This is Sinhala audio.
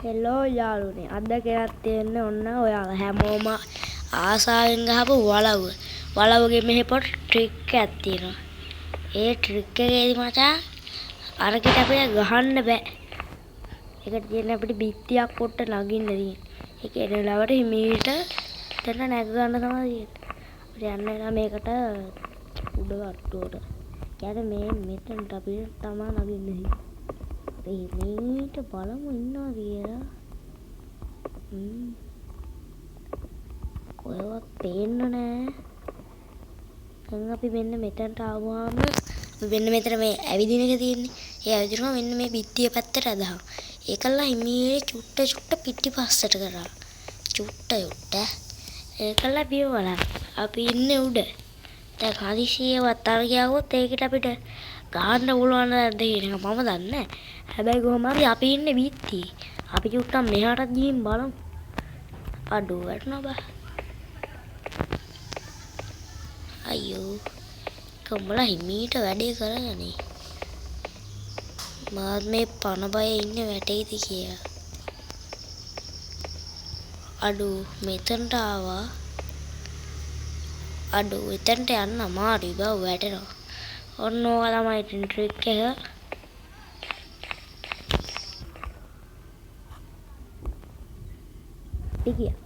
හෙලෝ යාළුවනේ අද ගෙනත් තියෙන්නේ ඔන්න ඔයාලා හැමෝම ආසාවෙන් ගහපු වලව්වේ මෙහෙ පොඩි ට්‍රික් එකක් තියෙනවා. ඒ ට්‍රික් එකේදී මචං අරකට අපිට ගහන්න බෑ. ඒකට තියෙන අපිට බිත්තියක් පොට්ට නගින්න තියෙන්නේ. ඒකේ නලවට හිමීට එතන නැග ගන්න තමයි තියෙන්නේ. අපිට යන්න වෙනවා මේකට උඩ වට්ටුවට. කියන්නේ මේ මෙතනට අපිට තමයි නගින්න තියෙන්නේ. මේට බලමු ඉන්නවා කියලා. කොහෙවත් පේන්න නෑ. දැන් අපි මෙන්න මෙතනට ආවම අපි මෙන්න මෙතන මේ ඇවිදින එක තියෙන්නේ. ඒ ඇවිදිනවා මෙන්න මේ බිත්තිය පැත්තට අදහම්. ඒකල්ලා හිමීට චුට්ට පිටිපස්සට කරා. චුට්ට. ඒකල්ලා බිය බලන්න. අපි ඉන්නේ උඩ. දැන් හදිසියෙවත් අර ගියාවොත් ඒකට අපිට ගහන්න පුළුවන් නැද්ද කියන එක මම දන්නේ නැහැ. හැබැයි කොහොම හරි අපි ඉන්නේ බිත්තියේ. අපි චුට්ටක් මෙහාටත් ගිහින් බලමු. අඩෝ වැටුණා බා. අයියෝ. කොම්බලා හිමීට වැඩේ කරගනි. මාත් මේ පන බය ඉන්නේ වැටෙයිද කියලා. අඩෝ මෙතනට ආවා. අඩෝ එතනට යන්න අමාරුයි බා වැටෙනවා. ඔන්න ඕක තමයි ට්‍රික් එක. ටිකියා